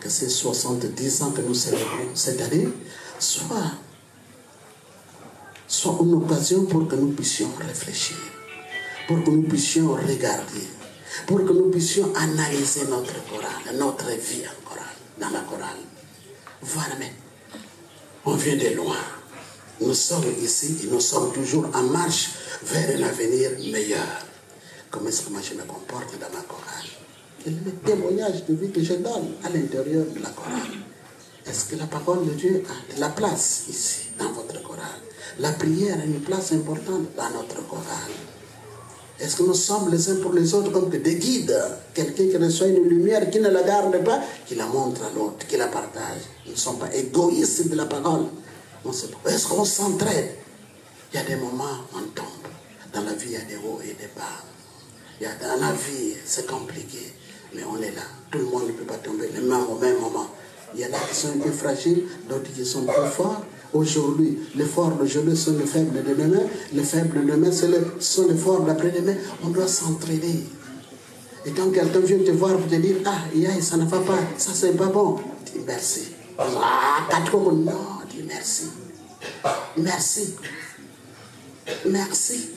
que ces 70 ans que nous célébrons cette année soient une occasion pour que nous puissions réfléchir, pour que nous puissions regarder, pour que nous puissions analyser notre chorale, notre vie en chorale, dans la chorale. Voilà, mais on vient de loin. Nous sommes ici et nous sommes toujours en marche vers un avenir meilleur. Comment est-ce que moi je me comporte dans ma chorale? Quel est le témoignage de vie que je donne à l'intérieur de la chorale? Est-ce que la parole de Dieu a de la place ici, dans votre chorale? La prière a une place importante dans notre chorale. Est-ce que nous sommes les uns pour les autres comme que des guides? Quelqu'un qui reçoit une lumière, qui ne la garde pas, qui la montre à l'autre, qui la partage. Nous ne sommes pas égoïstes de la parole. Est-ce qu'on s'entraide? Il y a des moments où on tombe. Dans la vie, il y a des hauts et des bas. Dans la vie, c'est compliqué. Mais on est là. Tout le monde ne peut pas tomber les mains au même moment. Il y en a qui sont un peu fragiles, d'autres qui sont plus forts. Aujourd'hui, les forts d'aujourd'hui sont les faibles de demain. Les faibles de demain sont les forts d'après-demain. On doit s'entraider. Et quand quelqu'un vient te voir pour te dire, ah, ça ne va pas, ça c'est pas bon, dis merci. Ah, non, dis merci. Merci. Merci.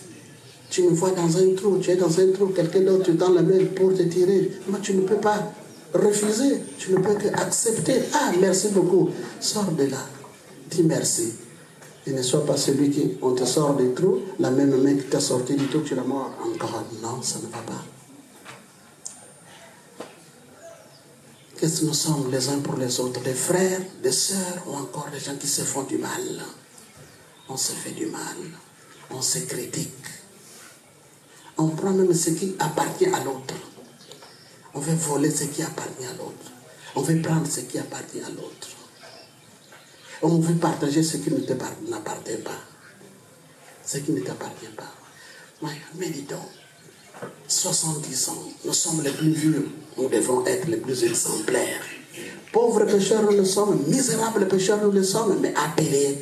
Tu me vois dans un trou, tu es dans un trou, quelqu'un d'autre tend la main pour te tirer. Moi, tu ne peux pas refuser, tu ne peux qu'accepter. Ah, merci beaucoup. Sors de là. Dis merci. Et ne sois pas celui qui, on te sort des trous, la même main qui t'a sorti du trou, tu la mords encore. Non, ça ne va pas. Qu'est-ce que nous sommes les uns pour les autres? Des frères, des sœurs ou encore des gens qui se font du mal. On se fait du mal. On se critique. On prend même ce qui appartient à l'autre. On veut voler ce qui appartient à l'autre. On veut prendre ce qui appartient à l'autre. On veut partager ce qui ne t'appartient pas. Ce qui ne t'appartient pas. Méditons. 70 ans, nous sommes les plus vieux. Nous devons être les plus exemplaires. Pauvres pécheurs nous le sommes, misérables pécheurs nous le sommes, mais appelés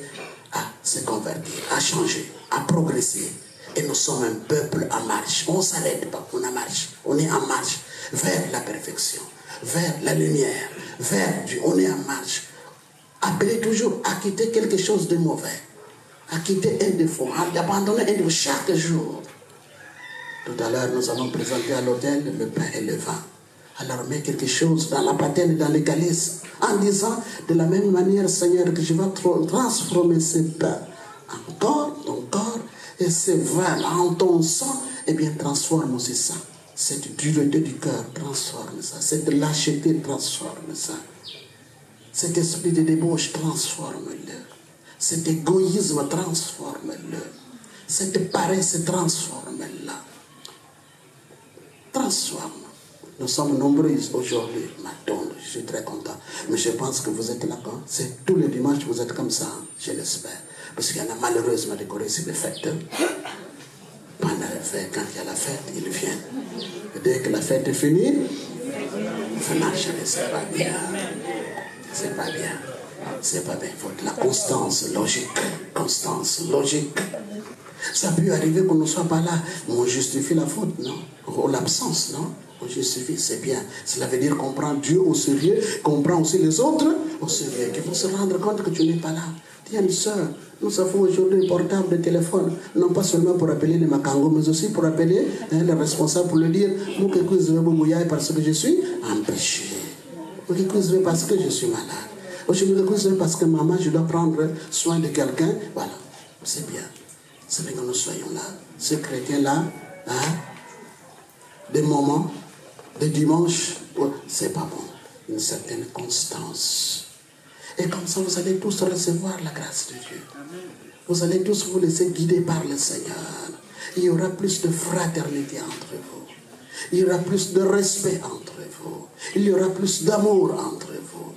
à se convertir, à changer, à progresser. Et nous sommes un peuple en marche. On ne s'arrête pas, on est en marche vers la perfection, vers la lumière, vers Dieu. On est en marche. Appelez toujours à quitter quelque chose de mauvais, à quitter un défaut, à abandonner un défaut chaque jour. Tout à l'heure, nous allons présenter à l'autel le pain et le vin. Alors, mets quelque chose dans la patène et dans les calices, en disant, de la même manière, Seigneur, que je vais transformer ce pain en corps, ton corps, et ce vin en ton sang, eh bien, transforme aussi ça. Cette dureté du cœur, transforme ça. Cette lâcheté, transforme ça. Cet esprit de débauche, transforme-le. Cet égoïsme, transforme-le. Cette paresse, transforme-la. Transforme. Nous sommes nombreux aujourd'hui. Madonna, je suis très content. Mais je pense que vous êtes là quand c'est tous les dimanches vous êtes comme ça, je l'espère. Parce qu'il y en a malheureusement des Corées, des fêtes. Pendant la fête, quand il y a la fête, ils viennent. Et dès que la fête est finie, ça marche, c'est pas bien. C'est pas bien. C'est pas bien. Il faut de la constance logique. Constance logique. Ça peut arriver qu'on ne soit pas là, mais on justifie la faute, non? Ou l'absence, non? On justifie, c'est bien. Cela veut dire qu'on prend Dieu au sérieux, qu'on prend aussi les autres au sérieux, qu'il faut se rendre compte que tu n'es pas là. Tiens, une soeur, nous avons aujourd'hui un portable de téléphone, non pas seulement pour appeler les Makango, mais aussi pour appeler les responsables pour leur dire, moi, parce que je suis empêché. Parce que je suis malade. Aujourd'hui, parce que maman, je dois prendre soin de quelqu'un. Voilà, c'est bien. C'est bien que nous soyons là. Ces chrétiens-là, hein, des moments, des dimanches, c'est pas bon. Une certaine constance. Et comme ça, vous allez tous recevoir la grâce de Dieu. Vous allez tous vous laisser guider par le Seigneur. Il y aura plus de fraternité entre vous. Il y aura plus de respect entre vous. Il y aura plus d'amour entre vous.